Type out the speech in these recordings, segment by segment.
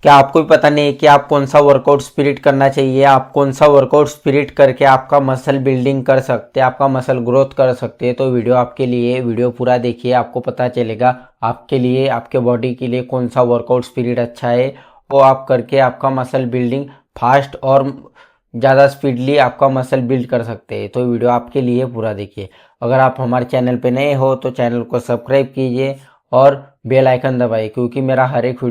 क्या आपको भी पता नहीं है कि आप कौन सा वर्कआउट स्पिरिट करना चाहिए, आप कौन सा वर्कआउट स्पिरिट करके आपका मसल बिल्डिंग कर सकते हैं, आपका मसल ग्रोथ कर सकते हैं। तो वीडियो आपके लिए, वीडियो पूरा देखिए, आपको पता चलेगा आपके लिए, आपके बॉडी के लिए कौन सा वर्कआउट स्पिरिट अच्छा है। वो आप करके आपका मसल बिल्डिंग फास्ट और ज़्यादा स्पीडली आपका मसल बिल्ड कर सकते हैं। तो वीडियो आपके लिए पूरा देखिए। अगर आप हमारे चैनल पे नए हो तो चैनल को सब्सक्राइब कीजिए और बेल आइकन दबाइए, क्योंकि मेरा हर एक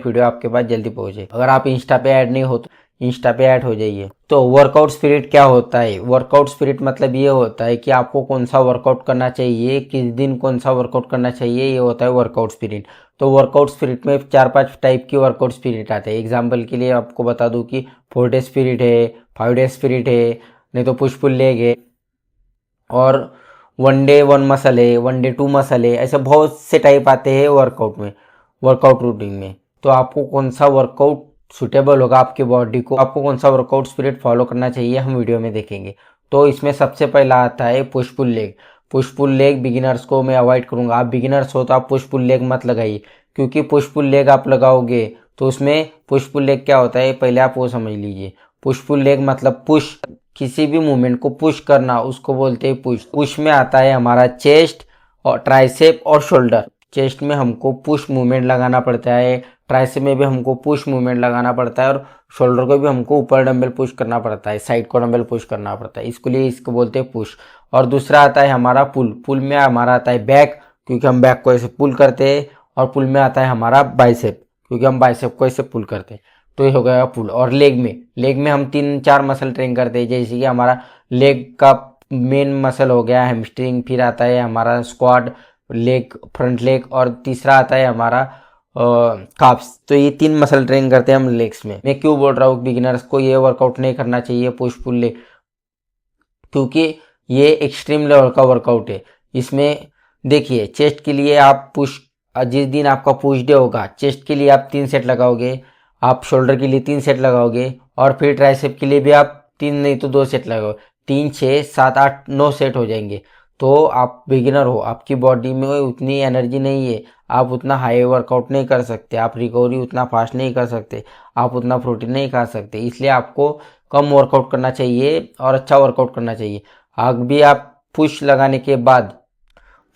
वीडियो आपके पास जल्दी पहुंचे। अगर आप इंस्टा पे ऐड नहीं हो तो इंस्टा पे ऐड हो जाइए। तो वर्कआउट स्पिरिट क्या होता है? वर्कआउट स्पिरिट मतलब ये होता है कि आपको कौन सा वर्कआउट करना चाहिए, किस दिन कौन सा वर्कआउट करना चाहिए, ये होता है वर्कआउट स्पिरिट। तो वर्कआउट स्पिरिट में 4-5 टाइप की वर्कआउट स्पिरिट आते हैं। एग्जाम्पल के लिए आपको बता दूं कि 4 डे स्पिरिट है, 5 डे स्पिरिट है, नहीं तो पुश पुल लेग है, और 1 डे 1 मसल है, 1 डे 2 मसल है। ऐसे बहुत से टाइप आते हैं वर्कआउट में, वर्कआउट रूटीन में। तो आपको कौन सा वर्कआउट सुटेबल होगा आपकी बॉडी को, आपको कौन सा वर्कआउट स्पिरिट फॉलो करना चाहिए, हम वीडियो में देखेंगे। तो इसमें सबसे पहला आता है push pull leg. Push pull leg beginners को मैं अवॉइड करूंगा। आप बिगिनर्स हो तो आप पुश पुल लेग मत लगाइए, क्योंकि पुश पुल लेग आप लगाओगे तो उसमें पुश पुल लेग क्या होता है पहले आप वो समझ लीजिए। पुश पुल लेग मतलब पुश, किसी भी मूवमेंट को पुश करना, उसको बोलते हैं पुश। पुश में आता है हमारा चेस्ट और ट्राइसेप और शोल्डर। चेस्ट में हमको पुश मूवमेंट लगाना पड़ता है, ट्राइसेप में भी हमको पुश मूवमेंट लगाना पड़ता है, और शोल्डर को भी हमको ऊपर डंबल पुश करना पड़ता है, साइड को डंबल पुश करना पड़ता है। इसके लिए इसको बोलते हैं पुश। और दूसरा आता है हमारा पुल। पुल में हमारा आता है बैक, क्योंकि हम बैक को ऐसे पुल करते हैं। और पुल में आता है हमारा बाइसेप, क्योंकि हम बाइसेप को ऐसे पुल करते हैं। तो ये हो गया पुल। और लेग में हम 3-4 मसल ट्रेन करते हैं, जैसे कि हमारा लेग का मेन मसल हो गया हैमस्ट्रिंग, फिर आता है हमारा स्क्वाड लेग, फ्रंट लेग, और तीसरा आता है हमारा काप्स। तो ये 3 मसल ट्रेन करते हैं हम लेग्स में। मैं क्यों बोल रहा हूँ बिगिनर्स को ये वर्कआउट नहीं करना चाहिए पुश पुल लेग, क्योंकि ये एक्सट्रीम लेवल का वर्कआउट है। इसमें देखिए, चेस्ट के लिए आप पुश, जिस दिन आपका पुश डे होगा, चेस्ट के लिए आप 3 सेट लगाओगे, आप शोल्डर के लिए 3 सेट लगाओगे, और फिर ट्राइसेप के लिए भी आप 3 नहीं तो 2 सेट लगाओ। 3, 6, 7, 8, 9 सेट हो जाएंगे। तो आप बिगिनर हो, आपकी बॉडी में उतनी एनर्जी नहीं है, आप उतना हाई वर्कआउट नहीं कर सकते, आप रिकवरी उतना फास्ट नहीं कर सकते, आप उतना प्रोटीन नहीं खा सकते। इसलिए आपको कम वर्कआउट करना चाहिए और अच्छा वर्कआउट करना चाहिए। आग भी आप पुश लगाने के बाद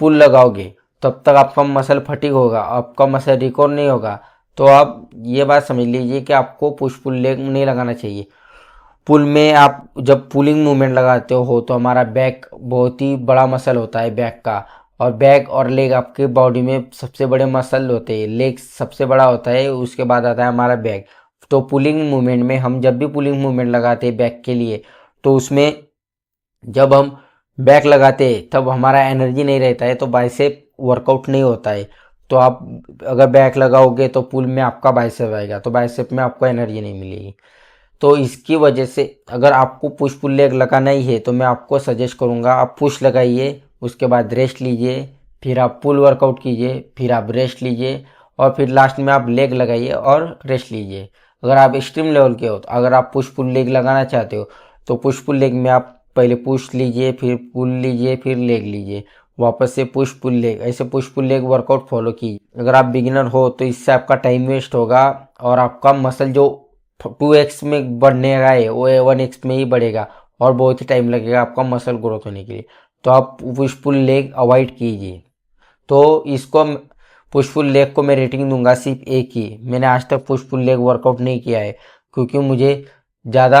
पुल लगाओगे तब तक आपका मसल फटीग होगा, आपका मसल रिकवर नहीं होगा। तो आप ये बात समझ लीजिए कि आपको पुश पुल लेग नहीं लगाना चाहिए। पुल में आप जब पुलिंग मूवमेंट लगाते हो तो हमारा बैक बहुत ही बड़ा मसल होता है बैक का, और बैक और लेग आपके बॉडी में सबसे बड़े मसल होते हैं। लेग सबसे बड़ा होता है, उसके बाद आता है हमारा बैक। तो पुलिंग मूवमेंट में हम जब भी पुलिंग मूवमेंट लगाते हैं बैक के लिए, तो उसमें जब हम बैक लगाते हैं तब हमारा एनर्जी नहीं रहता है, तो बाइसेप वर्कआउट नहीं होता है। तो आप अगर बैक लगाओगे तो पुल में आपका बाइसेप आएगा, तो बाइसेप में आपको एनर्जी नहीं मिलेगी। तो इसकी वजह से अगर आपको पुश पुल लेग लगाना ही है तो मैं आपको सजेस्ट करूंगा आप पुश लगाइए, उसके बाद रेस्ट लीजिए, फिर आप पुल वर्कआउट कीजिए, फिर आप रेस्ट लीजिए, और फिर लास्ट में आप लेग लगाइए और रेस्ट लीजिए। अगर आप एक्सट्रीम लेवल के हो, तो अगर आप पुश पुल लेग लगाना चाहते हो तो पुश पुल लेग में आप पहले पुश लीजिए, फिर पुल लीजिए, फिर लेग लीजिए, वापस से पुश पुल लेग, ऐसे push pull leg workout follow कीजिए। अगर आप बिगिनर हो तो इससे आपका टाइम वेस्ट होगा, और आपका मसल जो 2x में बढ़ने का है वो 1x में ही बढ़ेगा, और बहुत ही टाइम लगेगा आपका मसल ग्रोथ होने के लिए। तो आप पुश पुल लेग अवॉइड कीजिए। तो इसको पुश पुल लेग को मैं रेटिंग दूंगा सिर्फ एक ही। मैंने आज तक पुश पुल लेग वर्कआउट नहीं किया है, क्योंकि मुझे ज़्यादा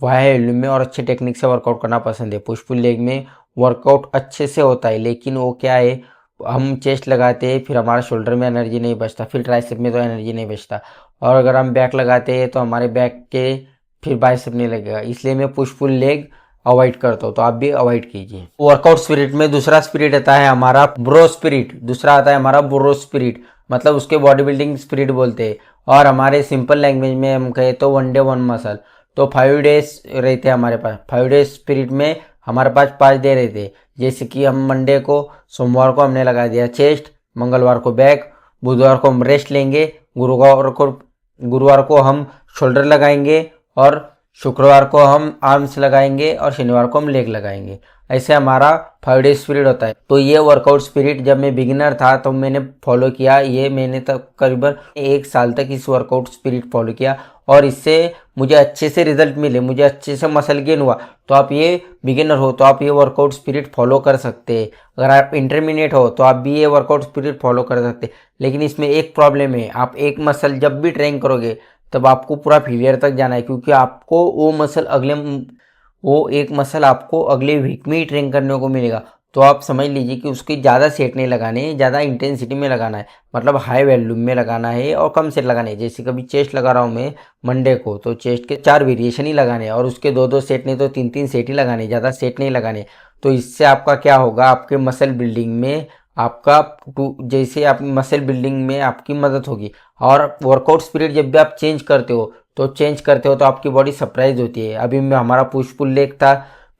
हाई वॉल्यूम में और अच्छे टेक्निक से वर्कआउट करना पसंद है। पुश पुल लेग में वर्कआउट अच्छे से होता है, लेकिन वो क्या है, हम चेस्ट लगाते हैं फिर हमारा शोल्डर में एनर्जी नहीं बचता, फिर ट्राइसेप में तो एनर्जी नहीं बचता, और अगर हम बैक लगाते हैं तो हमारे बैक के फिर बाइसेप नहीं लगेगा। इसलिए मैं पुश पुल लेग अवॉइड करता हूँ, तो आप भी अवॉइड कीजिए। वर्कआउट स्पिरिट में दूसरा स्पिरिट आता है हमारा ब्रो स्पिरिट। दूसरा आता है हमारा ब्रो स्पिरिट, मतलब उसके बॉडी बिल्डिंग स्पिरिट बोलते हैं, और हमारे सिंपल लैंग्वेज में हम कहें तो 1 डे 1 मसल। तो 5 डेज रहते हैं हमारे पास। 5 डेज स्पिरिट में हमारे पास 5 डे रहते हैं। जैसे कि हम मंडे को, सोमवार को हमने लगा दिया चेस्ट, मंगलवार को बैक, बुधवार को हम रेस्ट लेंगे, गुरुवार को हम शोल्डर लगाएंगे, और शुक्रवार को हम आर्म्स लगाएंगे, और शनिवार को हम लेग लगाएंगे। ऐसे हमारा 5 डेज स्पिरिट होता है। तो ये वर्कआउट स्पिरिट जब मैं बिगिनर था तो मैंने फॉलो किया, ये मैंने तब करीबन 1 साल तक इस वर्कआउट स्पिरिट फॉलो किया और इससे मुझे अच्छे से रिजल्ट मिले, मुझे अच्छे से मसल गेन हुआ। तो आप ये बिगिनर हो तो आप ये वर्कआउट स्पिरिट फॉलो कर सकते हैं। अगर आप इंटरमीडिएट हो तो आप भी ये वर्कआउट स्पिरिट फॉलो कर सकते हैं। लेकिन इसमें एक प्रॉब्लम है, आप एक मसल जब भी ट्रेन करोगे तब आपको पूरा फेलियर तक जाना है, क्योंकि आपको वो एक मसल आपको अगले वीक में ही ट्रेन करने को मिलेगा। तो आप समझ लीजिए कि उसकी ज़्यादा सेट नहीं लगाने, ज़्यादा इंटेंसिटी में लगाना है, मतलब हाई वॉल्यूम में लगाना है और कम सेट लगाने है। जैसे कभी चेस्ट लगा रहा हूँ मैं मंडे को, तो चेस्ट के 4 वेरिएशन ही लगाने हैं और उसके 2-2 सेट नहीं तो 3-3 सेट ही लगाने, ज़्यादा सेट नहीं लगाने। तो इससे आपका क्या होगा, आपके मसल बिल्डिंग में जैसे आप मसल बिल्डिंग में आपकी मदद होगी। और वर्कआउट स्पिरिट जब भी आप चेंज करते हो तो आपकी बॉडी सरप्राइज होती है। अभी में हमारा पुश पुल लेग था,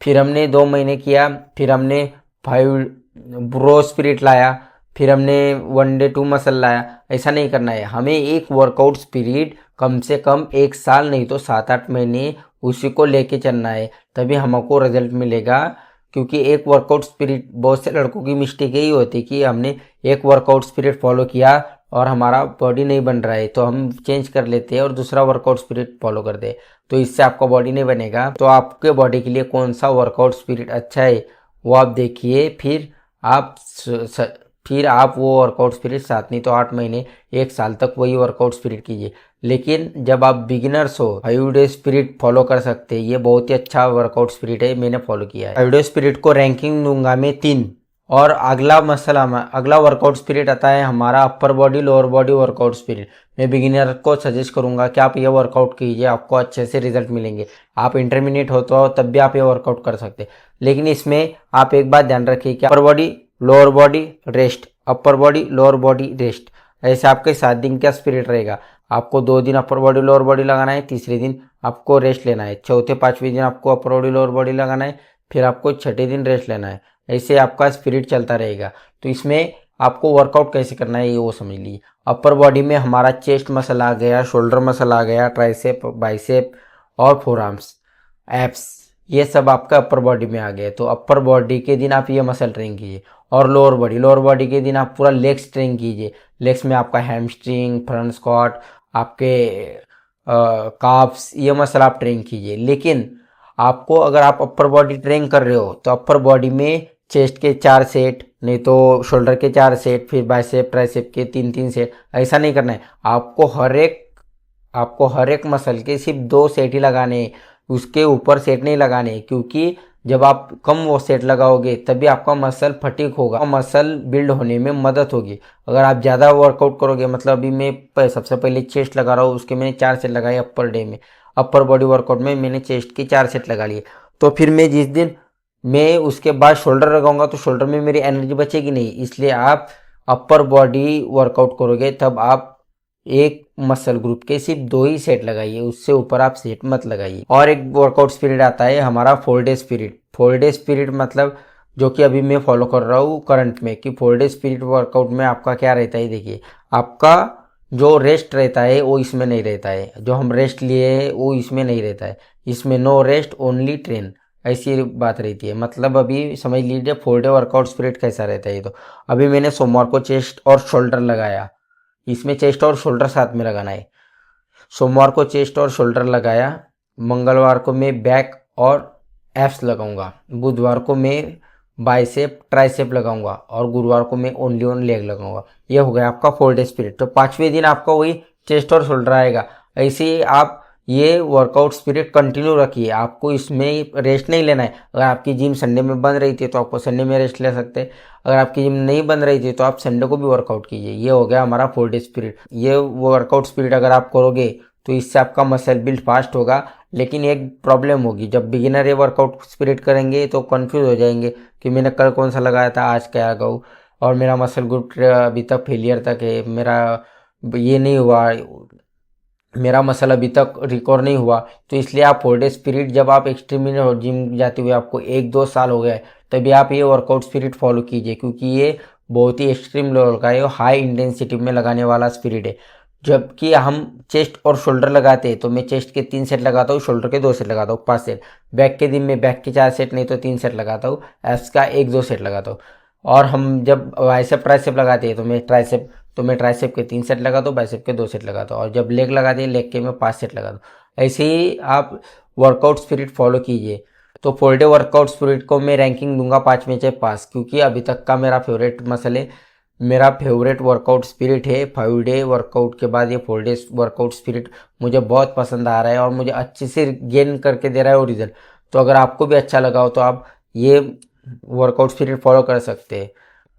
फिर हमने 2 महीने किया, फिर हमने 5 ब्रो स्पिरिट लाया, फिर हमने 1 डे 2 मसल लाया। ऐसा नहीं करना है, हमें एक वर्कआउट स्पिरिट कम से कम 1 साल नहीं तो 7-8 महीने उसी को लेके चलना है, तभी हमको रिजल्ट मिलेगा। क्योंकि एक वर्कआउट स्पिरिट, बहुत से लड़कों की मिस्टेक यही होती कि हमने एक वर्कआउट स्पिरिट फॉलो किया और हमारा बॉडी नहीं बन रहा है तो हम चेंज कर लेते हैं और दूसरा वर्कआउट स्पिरिट फॉलो करते हैं। तो इससे आपका बॉडी नहीं बनेगा। तो आपके बॉडी के लिए कौन सा वर्कआउट स्पिरिट अच्छा है वो आप देखिए, फिर आप वो वर्कआउट स्पिरिट 7 नहीं तो 8 महीने 1 साल तक वही वर्कआउट स्पिरिट कीजिए। लेकिन जब आप बिगिनर्स हो 5 डे स्पिरिट फॉलो कर सकते हैं, ये बहुत ही अच्छा वर्कआउट स्पिरिट है, मैंने फॉलो किया है। 5 डे स्पिरिट को रैंकिंग दूंगा मैं 3। और अगला वर्कआउट स्पिरिट आता है हमारा upper body lower body workout spirit. मैं बिगिनर को सजेस्ट करूंगा कि आप ये वर्कआउट कीजिए, आपको अच्छे से रिजल्ट मिलेंगे। आप इंटरमीडिएट हो तो तब भी आप ये वर्कआउट कर सकते हैं। लेकिन इसमें आप एक बात ध्यान रखिए कि upper body lower body rest, upper body lower body rest, ऐसे आपके 7 दिन का स्पिरिट रहेगा। आपको 2 दिन अपर बॉडी लोअर बॉडी लगाना है, तीसरे दिन आपको रेस्ट लेना है, चौथे 5वें दिन आपको अपर बॉडी लोअर बॉडी लगाना है, फिर आपको छठे दिन रेस्ट लेना है। ऐसे आपका स्पिरिट चलता रहेगा। तो इसमें आपको वर्कआउट कैसे करना है ये वो समझ लीजिए। अपर बॉडी में हमारा चेस्ट मसल आ गया, शोल्डर मसल आ गया, ट्राइसेप, बाइसेप और फोर आर्म्स, एप्स, ये सब आपका अपर बॉडी में आ गए। तो अपर बॉडी के दिन आप ये मसल ट्रेन कीजिए। और लोअर बॉडी के दिन आप पूरा लेग्स ट्रेन कीजिए। लेग्स में आपका हैमस्ट्रिंग, फ्रंट स्क्वाट, आपके काफ्स, ये मसल आप ट्रेन कीजिए। लेकिन आपको अगर आप अपर बॉडी ट्रेन कर रहे हो तो अपर बॉडी में चेस्ट के 4 सेट, नहीं तो शोल्डर के 4 सेट, फिर बाइसेप ट्राइसेप के 3-3 सेट, ऐसा नहीं करना है। आपको हर एक मसल के सिर्फ 2 सेट ही लगाने हैं, उसके ऊपर सेट नहीं लगाने, क्योंकि जब आप कम वो सेट लगाओगे तभी आपका मसल फटीक होगा, मसल बिल्ड होने में मदद होगी। अगर आप ज़्यादा वर्कआउट करोगे, मतलब अभी मैं सबसे पहले चेस्ट लगा रहा हूँ, उसके मैंने 4 सेट लगाए अपर डे में, अपर बॉडी वर्कआउट में मैंने चेस्ट के 4 सेट लगा लिए। तो फिर मैं जिस दिन मैं उसके बाद शोल्डर लगाऊंगा तो शोल्डर में मेरी एनर्जी बचेगी नहीं। इसलिए आप अपर बॉडी वर्कआउट करोगे तब आप एक मसल ग्रुप के सिर्फ 2 ही सेट लगाइए, उससे ऊपर आप सेट मत लगाइए। और एक वर्कआउट स्पिरिट आता है हमारा 4 डे स्पिरिट। 4 डे स्पिरिट मतलब जो कि अभी मैं फॉलो कर रहा हूँ करंट में, कि 4 डे स्पिरिट वर्कआउट में आपका क्या रहता है, देखिए आपका जो रेस्ट रहता है वो इसमें नहीं रहता है, जो हम रेस्ट लिए हैं वो इसमें नहीं रहता है। इसमें नो रेस्ट ओनली ट्रेन, ऐसी बात रहती है। मतलब अभी समझ लीजिए 4 डे वर्कआउट स्पिरिट कैसा रहता है। तो अभी मैंने सोमवार को चेस्ट और शोल्डर लगाया, इसमें चेस्ट और शोल्डर साथ में लगाना है। सोमवार को चेस्ट और शोल्डर लगाया, मंगलवार को मैं बैक और एप्स लगाऊंगा, बुधवार को मैं बाइसेप ट्राइसेप लगाऊंगा और गुरुवार को मैं ओनली ऑन लेग लगाऊंगा। ये हो गया आपका 4 डे स्पिरिट। तो 5वें दिन आपका वही चेस्ट और शोल्डर आएगा। ऐसे ही आप ये वर्कआउट स्पिरिट कंटिन्यू रखिए, आपको इसमें रेस्ट नहीं लेना है। अगर आपकी जिम संडे में बंद रही थी तो आपको संडे में रेस्ट ले सकते हैं, अगर आपकी जिम नहीं बन रही थी तो आप संडे को भी वर्कआउट कीजिए। ये हो गया हमारा 4 डे स्पिरिट। ये वर्कआउट स्पिरिट अगर आप करोगे तो इससे आपका मसल बिल्ड फास्ट होगा। लेकिन एक प्रॉब्लम होगी, जब बिगिनर ये वर्कआउट स्पिरिट करेंगे तो कंफ्यूज हो जाएंगे कि मैंने कल कौन सा लगाया था, आज क्या लगाऊँ, और मेरा मसल ग्रुप अभी तक फेलियर तक है, मेरा ये नहीं हुआ, मेरा मसल अभी तक रिकवर नहीं हुआ। तो इसलिए आप 4 डे स्पिरिट, जब आप एक्सट्रीम जिम जाते हुए आपको 1-2 साल हो गए, तभी आप ये वर्कआउट स्पिरिट फॉलो कीजिए, क्योंकि ये बहुत ही एक्सट्रीम लेवल का है, हाई इंटेंसिटी में लगाने वाला स्पिरिट है। जबकि हम चेस्ट और शोल्डर लगाते हैं तो मैं चेस्ट के 3 सेट लगाता हूँ, शोल्डर के 2 सेट लगाता हूँ, 5 सेट। बैक के दिन में बैक के 4 सेट नहीं तो 3 सेट लगाता हूँ, एब्स का 1-2 सेट लगाता हूँ। और हम जब बाइसेप ट्राइसेप लगाते हैं तो मैं ट्राइसेप के 3 सेट लगाता हूँ, बाइसेप के 2 सेट लगाता हूँ। और जब लेग लगाते हैं लेग के मैं 5 सेट लगाता हूँ। ऐसे ही आप वर्कआउट स्पिरिट फॉलो कीजिए। तो 4 डे वर्कआउट स्पिरिट को मैं रैंकिंग दूंगा 5 में से 5, क्योंकि अभी तक का मेरा फेवरेट मसल है, मेरा फेवरेट वर्कआउट स्पिरिट है। 5 डे वर्कआउट के बाद ये 4 डे वर्कआउट स्पिरिट मुझे बहुत पसंद आ रहा है और मुझे अच्छे से गेन करके दे रहा है वो रिजल्ट। तो अगर आपको भी अच्छा लगा हो तो आप ये वर्कआउट स्पिरिट फॉलो कर सकते हैं।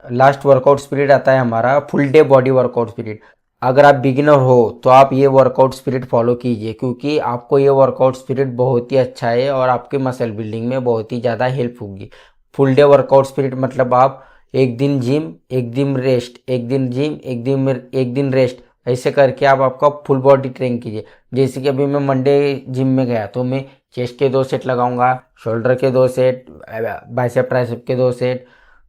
लास्ट वर्कआउट स्पिरिट आता है हमारा full day body workout spirit. अगर आप बिगिनर हो तो आप ये वर्कआउट स्पिरिट फॉलो कीजिए, क्योंकि आपको ये वर्कआउट स्पिरिट बहुत ही अच्छा है और आपके मसल बिल्डिंग में बहुत ही ज़्यादा हेल्प होगी। फुल डे वर्कआउट स्पिरिट मतलब आप एक दिन जिम, एक दिन रेस्ट, एक दिन जिम, एक दिन रेस्ट, ऐसे करके आप आपका फुल बॉडी ट्रेन कीजिए। जैसे कि अभी मैं मंडे जिम में गया तो मैं चेस्ट के 2 सेट लगाऊंगा, शोल्डर के 2 सेट, बाइसेप ट्राइसेप के 2 सेट,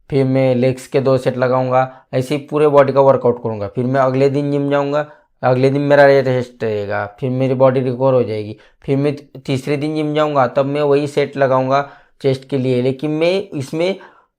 फिर मैं लेग्स के 2 सेट लगाऊंगा। ऐसे ही पूरे बॉडी का वर्कआउट करूंगा। फिर मैं अगले दिन जिम जाऊंगा, अगले दिन मेरा रेस्ट रहेगा, फिर मेरी बॉडी रिकवर हो जाएगी। फिर मैं तीसरे दिन जिम जाऊंगा तब मैं वही सेट लगाऊंगा चेस्ट के लिए, लेकिन मैं इसमें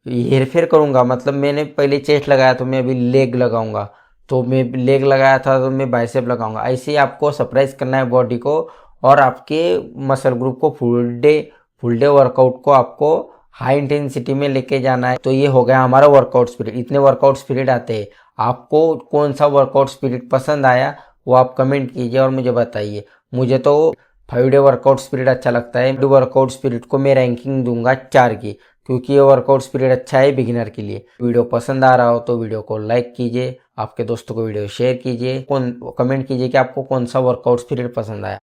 हेरफेर करूंगा। मतलब मैंने पहले चेस्ट लगाया तो मैं अभी लेग लगाऊंगा, तो मैं लेग लगाया था तो मैं बाइसेप लगाऊंगा। ऐसे ही आपको सरप्राइज करना है बॉडी को और आपके मसल ग्रुप को फुल डे वर्कआउट को आपको हाई इंटेंसिटी में लेके जाना है। तो ये हो गया हमारा वर्कआउट स्पिरिट। इतने वर्कआउट स्पिरिट आते हैं। आपको कौन सा वर्कआउट स्पिरिट पसंद आया वो आप कमेंट कीजिए और मुझे बताइए। मुझे तो 5 डे वर्कआउट स्पिरिट अच्छा लगता है। वर्कआउट स्पिरिट को मैं रैंकिंग दूंगा 4 की, क्योंकि ये वर्कआउट स्पिरिट अच्छा है बिगिनर के लिए। वीडियो पसंद आ रहा हो तो वीडियो को लाइक कीजिए, आपके दोस्तों को वीडियो शेयर कीजिए, कमेंट कीजिए कि आपको कौन सा वर्कआउट स्पिरिट पसंद आया।